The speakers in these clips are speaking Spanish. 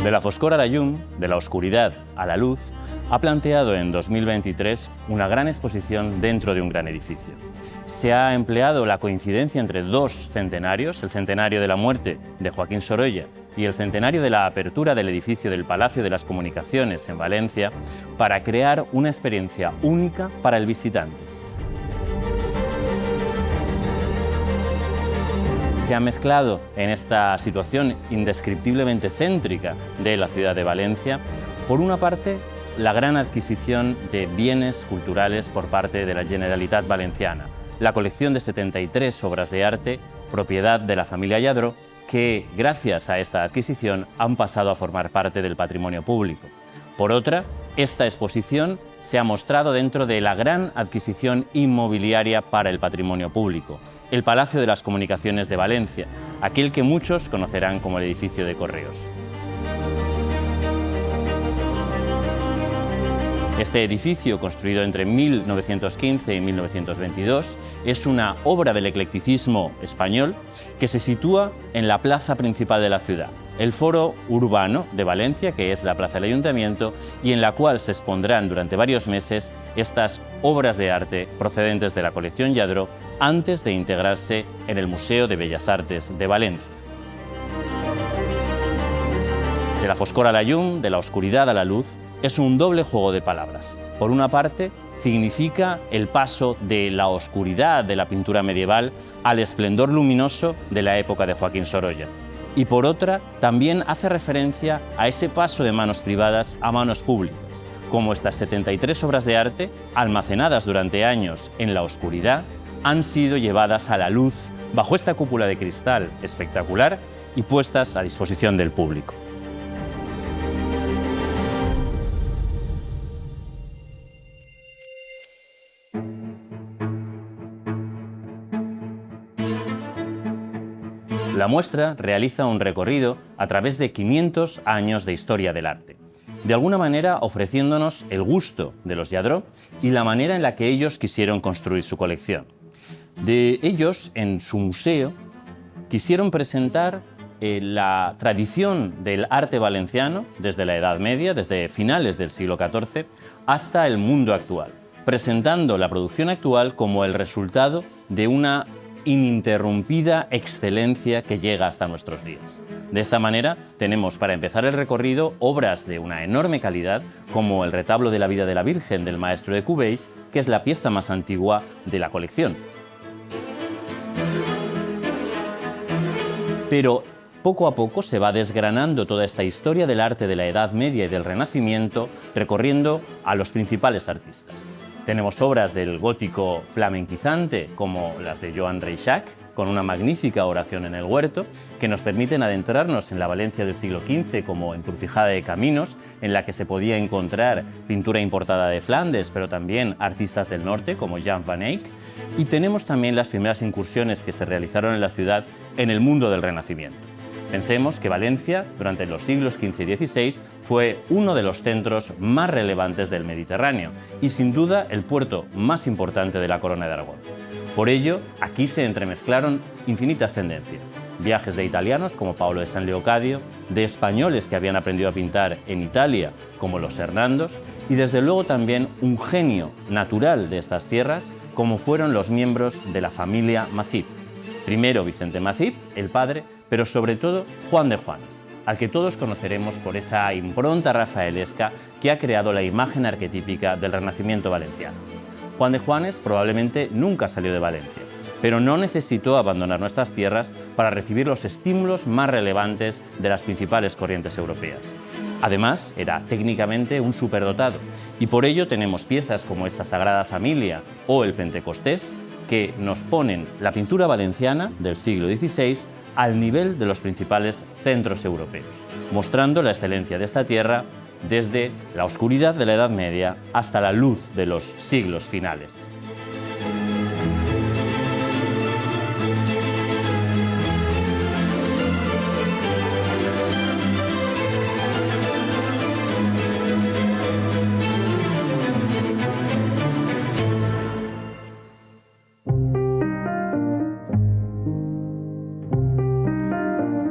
De la foscor a la llum, de la oscuridad a la luz, ha planteado en 2023 una gran exposición dentro de un gran edificio. Se ha empleado la coincidencia entre dos centenarios, el centenario de la muerte de Joaquín Sorolla y el centenario de la apertura del edificio del Palacio de las Comunicaciones en Valencia, para crear una experiencia única para el visitante. Se ha mezclado en esta situación indescriptiblemente céntrica de la ciudad de Valencia, por una parte, la gran adquisición de bienes culturales por parte de la Generalitat Valenciana, la colección de 73 obras de arte, propiedad de la familia Lladró, que gracias a esta adquisición han pasado a formar parte del patrimonio público. Por otra, esta exposición se ha mostrado dentro de la gran adquisición inmobiliaria para el patrimonio público, el Palacio de las Comunicaciones de Valencia, aquel que muchos conocerán como el edificio de Correos. Este edificio, construido entre 1915 y 1922, es una obra del eclecticismo español que se sitúa en la plaza principal de la ciudad, el Foro Urbano de Valencia, que es la plaza del Ayuntamiento, y en la cual se expondrán durante varios meses estas obras de arte procedentes de la colección Lladró, antes de integrarse en el Museo de Bellas Artes de Valencia. De la foscor a la llum, de la oscuridad a la luz, es un doble juego de palabras. Por una parte, significa el paso de la oscuridad de la pintura medieval al esplendor luminoso de la época de Joaquín Sorolla. Y por otra, también hace referencia a ese paso de manos privadas a manos públicas, como estas 73 obras de arte, almacenadas durante años en la oscuridad, han sido llevadas a la luz bajo esta cúpula de cristal espectacular y puestas a disposición del público. La muestra realiza un recorrido a través de 500 años de historia del arte, de alguna manera ofreciéndonos el gusto de los Lladró y la manera en la que ellos quisieron construir su colección. De ellos, en su museo, quisieron presentar la tradición del arte valenciano desde la Edad Media, desde finales del siglo XIV, hasta el mundo actual, presentando la producción actual como el resultado de una ininterrumpida excelencia que llega hasta nuestros días. De esta manera, tenemos para empezar el recorrido obras de una enorme calidad, como el retablo de la vida de la Virgen del maestro de Cubéis, que es la pieza más antigua de la colección. Pero poco a poco se va desgranando toda esta historia del arte de la Edad Media y del Renacimiento, recorriendo a los principales artistas. Tenemos obras del gótico flamenquizante, como las de Joan Reixac, con una magnífica oración en el huerto, que nos permiten adentrarnos en la Valencia del siglo XV como encrucijada de caminos, en la que se podía encontrar pintura importada de Flandes, pero también artistas del norte, como Jan van Eyck. Y tenemos también las primeras incursiones que se realizaron en la ciudad en el mundo del Renacimiento. Pensemos que Valencia, durante los siglos XV y XVI, fue uno de los centros más relevantes del Mediterráneo y, sin duda, el puerto más importante de la Corona de Aragón. Por ello, aquí se entremezclaron infinitas tendencias. Viajes de italianos, como Paolo de San Leocadio, de españoles que habían aprendido a pintar en Italia, como los Hernandos, y desde luego también un genio natural de estas tierras, como fueron los miembros de la familia Macip. Primero Vicente Macip, el padre, pero sobre todo Juan de Juanes, al que todos conoceremos por esa impronta rafaelesca que ha creado la imagen arquetípica del Renacimiento valenciano. Juan de Juanes probablemente nunca salió de Valencia, pero no necesitó abandonar nuestras tierras para recibir los estímulos más relevantes de las principales corrientes europeas. Además, era técnicamente un superdotado, y por ello tenemos piezas como esta Sagrada Familia o el Pentecostés, que nos ponen la pintura valenciana del siglo XVI al nivel de los principales centros europeos, mostrando la excelencia de esta tierra desde la oscuridad de la Edad Media hasta la luz de los siglos finales.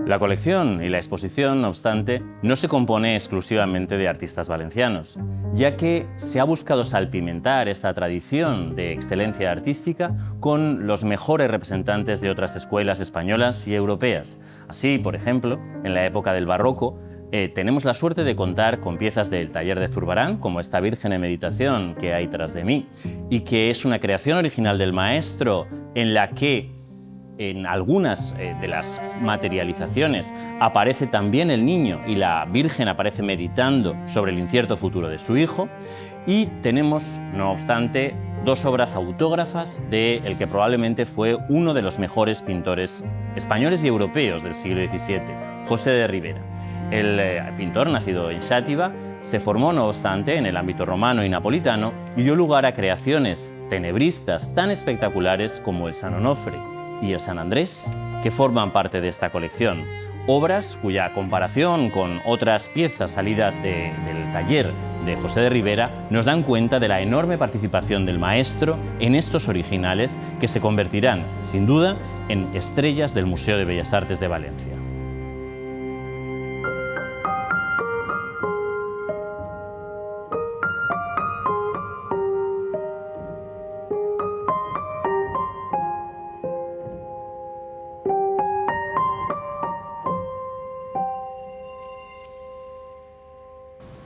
La colección y la exposición, no obstante, no se compone exclusivamente de artistas valencianos, ya que se ha buscado salpimentar esta tradición de excelencia artística con los mejores representantes de otras escuelas españolas y europeas. Así, por ejemplo, en la época del Barroco, tenemos la suerte de contar con piezas del taller de Zurbarán, como esta Virgen en Meditación que hay tras de mí, y que es una creación original del maestro en la que en algunas de las materializaciones aparece también el niño y la Virgen aparece meditando sobre el incierto futuro de su hijo. Y tenemos, no obstante, dos obras autógrafas de el que probablemente fue uno de los mejores pintores españoles y europeos del siglo XVII, José de Ribera. El pintor, nacido en Xàtiva, se formó, no obstante, en el ámbito romano y napolitano y dio lugar a creaciones tenebristas tan espectaculares como el San Onofre y el San Andrés, que forman parte de esta colección. Obras cuya comparación con otras piezas salidas del taller de José de Ribera nos dan cuenta de la enorme participación del maestro en estos originales que se convertirán, sin duda, en estrellas del Museo de Bellas Artes de Valencia.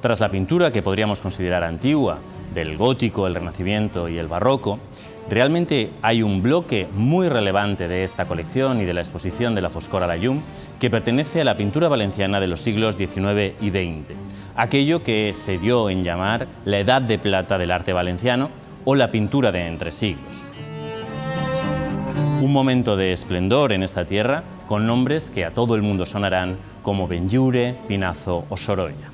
Tras la pintura que podríamos considerar antigua, del gótico, el renacimiento y el barroco, realmente hay un bloque muy relevante de esta colección y de la exposición de la Foscor a la Llum que pertenece a la pintura valenciana de los siglos XIX y XX, aquello que se dio en llamar la Edad de Plata del arte valenciano o la pintura de entre siglos. Un momento de esplendor en esta tierra con nombres que a todo el mundo sonarán como Benlliure, Pinazo o Sorolla.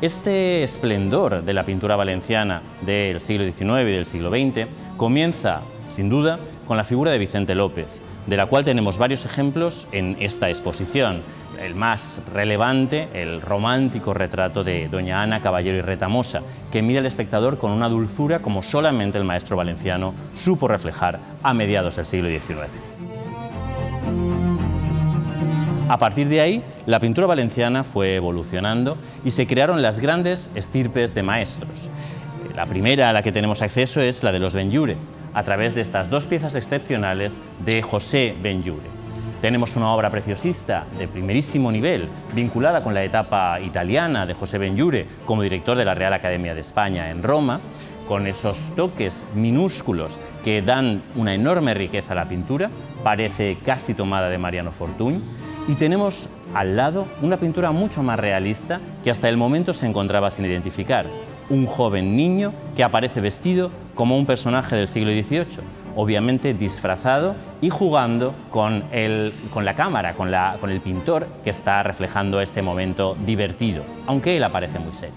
Este esplendor de la pintura valenciana del siglo XIX y del siglo XX comienza, sin duda, con la figura de Vicente López, de la cual tenemos varios ejemplos en esta exposición. El más relevante, el romántico retrato de doña Ana Caballero y Retamosa, que mira al espectador con una dulzura como solamente el maestro valenciano supo reflejar a mediados del siglo XIX. A partir de ahí, la pintura valenciana fue evolucionando y se crearon las grandes estirpes de maestros. La primera a la que tenemos acceso es la de los Benlliure, a través de estas dos piezas excepcionales de José Benlliure. Tenemos una obra preciosista de primerísimo nivel, vinculada con la etapa italiana de José Benlliure como director de la Real Academia de España en Roma, con esos toques minúsculos que dan una enorme riqueza a la pintura, parece casi tomada de Mariano Fortuny. Y tenemos al lado una pintura mucho más realista que hasta el momento se encontraba sin identificar. Un joven niño que aparece vestido como un personaje del siglo XVIII, obviamente disfrazado y jugando con la cámara, con el pintor que está reflejando este momento divertido, aunque él aparece muy serio.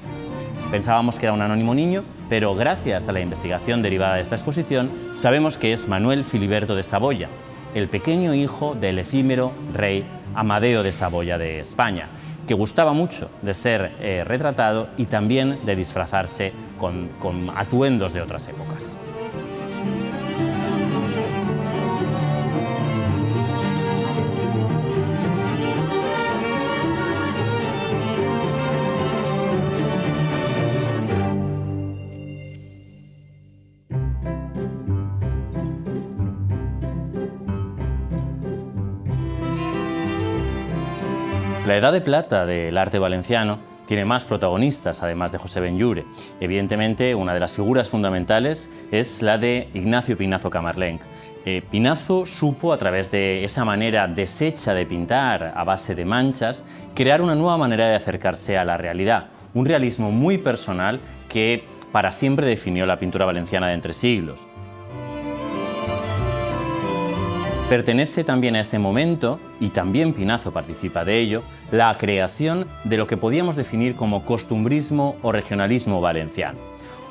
Pensábamos que era un anónimo niño, pero gracias a la investigación derivada de esta exposición sabemos que es Manuel Filiberto de Saboya, el pequeño hijo del efímero rey Amadeo de Saboya de España, que gustaba mucho de ser retratado y también de disfrazarse con atuendos de otras épocas. La Edad de Plata del arte valenciano tiene más protagonistas, además de José Benlliure. Evidentemente, una de las figuras fundamentales es la de Ignacio Pinazo Camarlenc. Pinazo supo, a través de esa manera deshecha de pintar a base de manchas, crear una nueva manera de acercarse a la realidad, un realismo muy personal que para siempre definió la pintura valenciana de entre siglos. Pertenece también a este momento, y también Pinazo participa de ello, la creación de lo que podíamos definir como costumbrismo o regionalismo valenciano.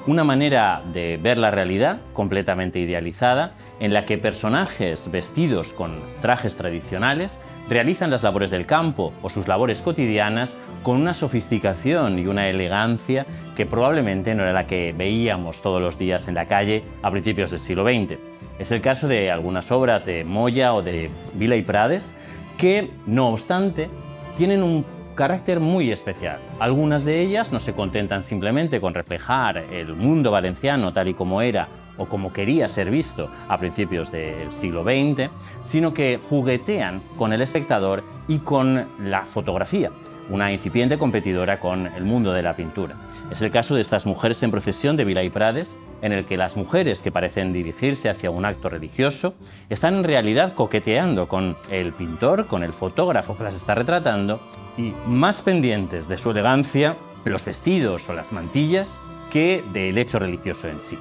Una manera de ver la realidad completamente idealizada, en la que personajes vestidos con trajes tradicionales realizan las labores del campo o sus labores cotidianas con una sofisticación y una elegancia que probablemente no era la que veíamos todos los días en la calle a principios del siglo XX. Es el caso de algunas obras de Moya o de Vila y Prades, que, no obstante, tienen un carácter muy especial. Algunas de ellas no se contentan simplemente con reflejar el mundo valenciano tal y como era o como quería ser visto a principios del siglo XX, sino que juguetean con el espectador y con la fotografía, una incipiente competidora con el mundo de la pintura. Es el caso de estas mujeres en procesión de Vila y Prades, en el que las mujeres que parecen dirigirse hacia un acto religioso están en realidad coqueteando con el pintor, con el fotógrafo que las está retratando, y más pendientes de su elegancia, los vestidos o las mantillas, que del hecho religioso en sí.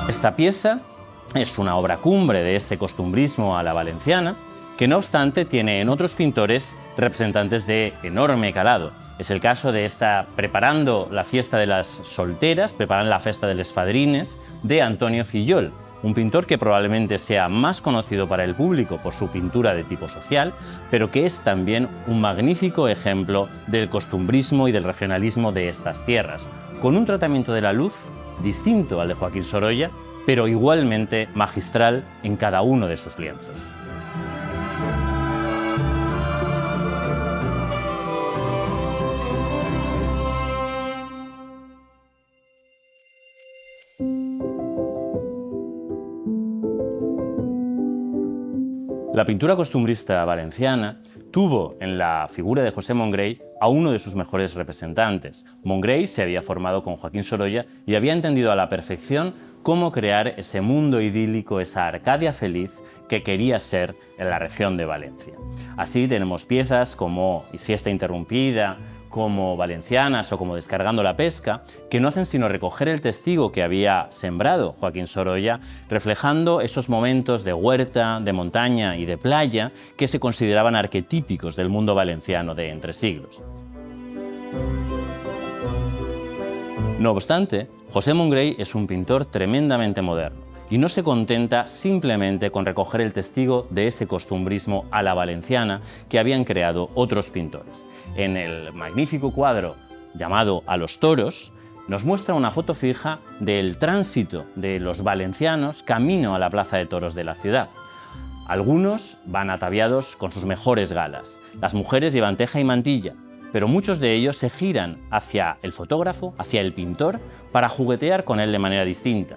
Esta pieza es una obra cumbre de este costumbrismo a la valenciana, que no obstante tiene en otros pintores representantes de enorme calado. Es el caso de esta Preparando la fiesta de las solteras, Preparando la festa de les fadrines, de Antonio Fillol, un pintor que probablemente sea más conocido para el público por su pintura de tipo social, pero que es también un magnífico ejemplo del costumbrismo y del regionalismo de estas tierras, con un tratamiento de la luz distinto al de Joaquín Sorolla, pero igualmente magistral en cada uno de sus lienzos. La pintura costumbrista valenciana tuvo en la figura de José Mongrey a uno de sus mejores representantes. Mongrey se había formado con Joaquín Sorolla y había entendido a la perfección cómo crear ese mundo idílico, esa Arcadia feliz que quería ser en la región de Valencia. Así tenemos piezas como Siesta interrumpida, como Valencianas o como Descargando la pesca, que no hacen sino recoger el testigo que había sembrado Joaquín Sorolla, reflejando esos momentos de huerta, de montaña y de playa que se consideraban arquetípicos del mundo valenciano de entre siglos. No obstante, José Mongrey es un pintor tremendamente moderno y no se contenta simplemente con recoger el testigo de ese costumbrismo a la valenciana que habían creado otros pintores. En el magnífico cuadro llamado A los toros, nos muestra una foto fija del tránsito de los valencianos camino a la plaza de toros de la ciudad. Algunos van ataviados con sus mejores galas, las mujeres llevan teja y mantilla, pero muchos de ellos se giran hacia el fotógrafo, hacia el pintor, para juguetear con él de manera distinta.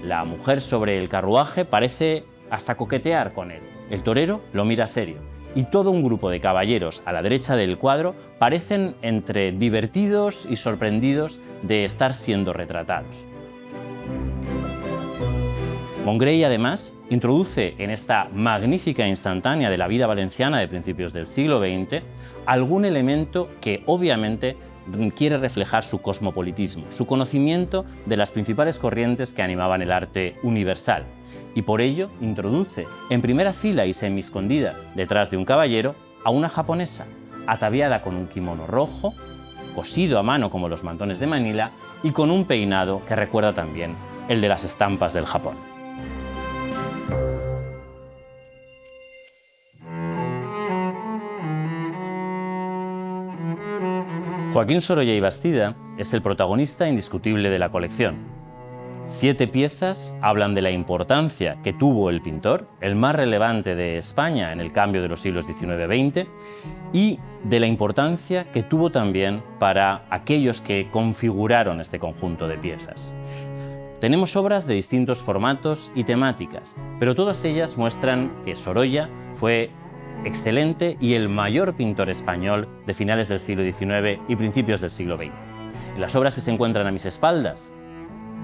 La mujer sobre el carruaje parece hasta coquetear con él. El torero lo mira serio y todo un grupo de caballeros a la derecha del cuadro parecen entre divertidos y sorprendidos de estar siendo retratados. Mongrey, además, introduce en esta magnífica instantánea de la vida valenciana de principios del siglo XX algún elemento que obviamente quiere reflejar su cosmopolitismo, su conocimiento de las principales corrientes que animaban el arte universal. Y por ello introduce en primera fila y semi-escondida detrás de un caballero a una japonesa, ataviada con un kimono rojo, cosido a mano como los mantones de Manila y con un peinado que recuerda también el de las estampas del Japón. Joaquín Sorolla y Bastida es el protagonista indiscutible de la colección. 7 piezas hablan de la importancia que tuvo el pintor, el más relevante de España en el cambio de los siglos XIX-XX, y de la importancia que tuvo también para aquellos que configuraron este conjunto de piezas. Tenemos obras de distintos formatos y temáticas, pero todas ellas muestran que Sorolla fue excelente y el mayor pintor español de finales del siglo XIX y principios del siglo XX. En las obras que se encuentran a mis espaldas,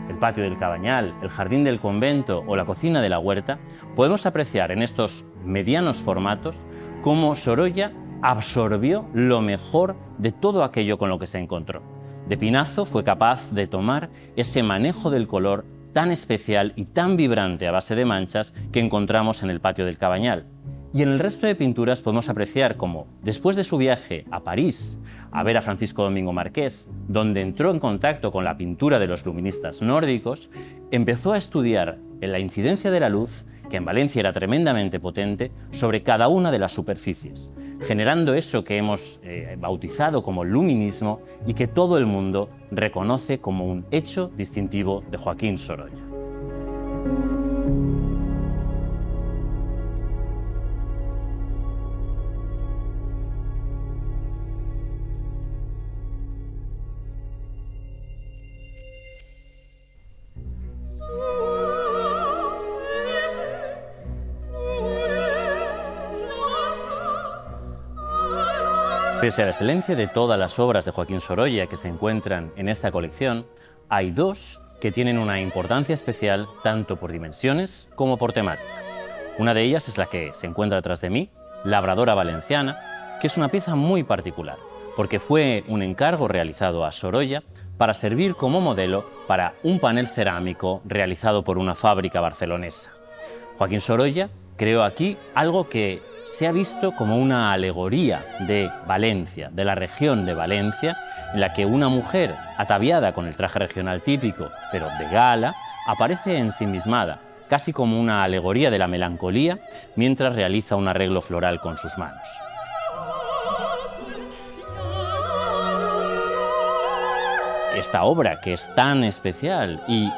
el patio del Cabañal, el jardín del convento o la cocina de la huerta, podemos apreciar en estos medianos formatos cómo Sorolla absorbió lo mejor de todo aquello con lo que se encontró. De pinazo fue capaz de tomar ese manejo del color tan especial y tan vibrante a base de manchas que encontramos en el patio del Cabañal. Y en el resto de pinturas podemos apreciar cómo, después de su viaje a París a ver a Francisco Domingo Marqués, donde entró en contacto con la pintura de los luministas nórdicos, empezó a estudiar en la incidencia de la luz, que en Valencia era tremendamente potente, sobre cada una de las superficies, generando eso que hemos bautizado como luminismo y que todo el mundo reconoce como un hecho distintivo de Joaquín Sorolla. Pese a la excelencia de todas las obras de Joaquín Sorolla que se encuentran en esta colección, hay dos que tienen una importancia especial tanto por dimensiones como por temática. Una de ellas es la que se encuentra detrás de mí, Labradora Valenciana, que es una pieza muy particular, porque fue un encargo realizado a Sorolla para servir como modelo para un panel cerámico realizado por una fábrica barcelonesa. Joaquín Sorolla creó aquí algo que se ha visto como una alegoría de Valencia, de la región de Valencia, en la que una mujer ataviada con el traje regional típico, pero de gala, aparece ensimismada, casi como una alegoría de la melancolía, mientras realiza un arreglo floral con sus manos. Esta obra, que es tan especial y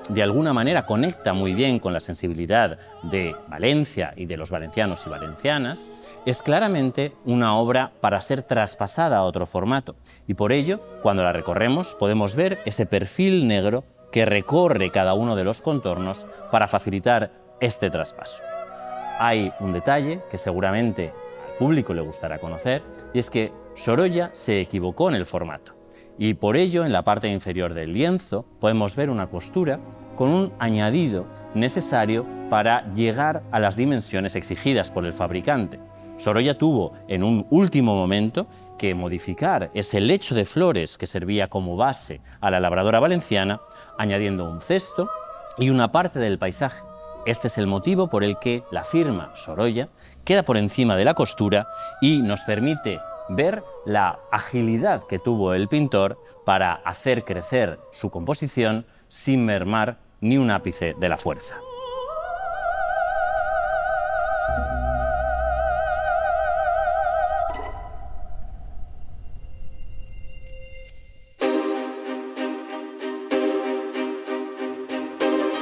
de alguna manera conecta muy bien con la sensibilidad de Valencia y de los valencianos y valencianas, es claramente una obra para ser traspasada a otro formato. Y por ello, cuando la recorremos, podemos ver ese perfil negro que recorre cada uno de los contornos para facilitar este traspaso. Hay un detalle que seguramente al público le gustará conocer, y es que Sorolla se equivocó en el formato. Y por ello, en la parte inferior del lienzo, podemos ver una costura con un añadido necesario para llegar a las dimensiones exigidas por el fabricante. Sorolla tuvo, en un último momento, que modificar ese lecho de flores que servía como base a la Labradora Valenciana, añadiendo un cesto y una parte del paisaje. Este es el motivo por el que la firma Sorolla queda por encima de la costura y nos permite ver la agilidad que tuvo el pintor para hacer crecer su composición sin mermar ni un ápice de la fuerza.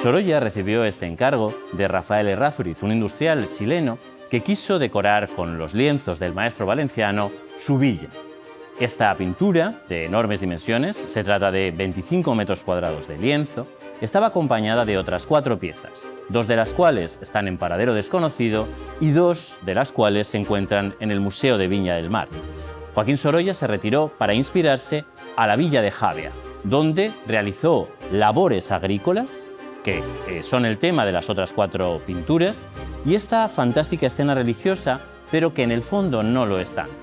Sorolla recibió este encargo de Rafael Errázuriz, un industrial chileno que quiso decorar con los lienzos del maestro valenciano su villa. Esta pintura, de enormes dimensiones, se trata de 25 metros cuadrados de lienzo, estaba acompañada de otras 4 piezas, 2 de las cuales están en paradero desconocido y 2 de las cuales se encuentran en el Museo de Viña del Mar. Joaquín Sorolla se retiró para inspirarse a la villa de Javea, donde realizó labores agrícolas, que son el tema de las otras 4 pinturas, y esta fantástica escena religiosa, pero que en el fondo no lo es tanto.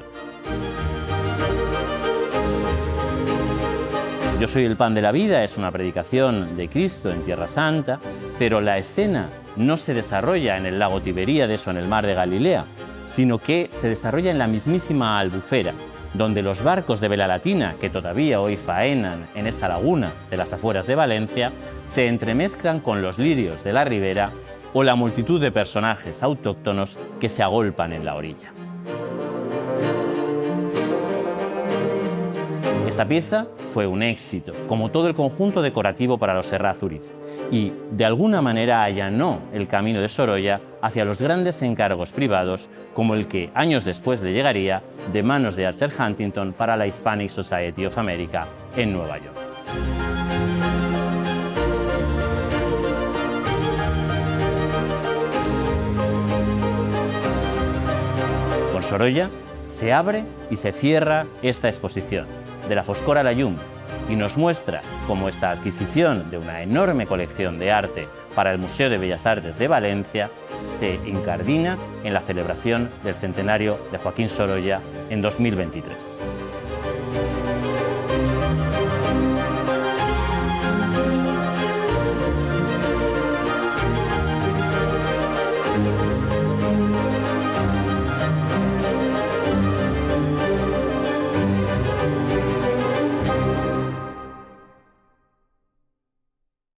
Yo soy el pan de la vida es una predicación de Cristo en Tierra Santa, pero la escena no se desarrolla en el lago Tiberíades o en el mar de Galilea, sino que se desarrolla en la mismísima Albufera, donde los barcos de vela latina, que todavía hoy faenan en esta laguna de las afueras de Valencia, se entremezclan con los lirios de la ribera o la multitud de personajes autóctonos que se agolpan en la orilla. Esta pieza fue un éxito, como todo el conjunto decorativo para los Errázuriz, y de alguna manera allanó el camino de Sorolla hacia los grandes encargos privados, como el que años después le llegaría de manos de Archer Huntington para la Hispanic Society of America en Nueva York. Con Sorolla se abre y se cierra esta exposición, de la foscor a la llum, y nos muestra cómo esta adquisición de una enorme colección de arte para el Museo de Bellas Artes de Valencia se incardina en la celebración del centenario de Joaquín Sorolla en 2023.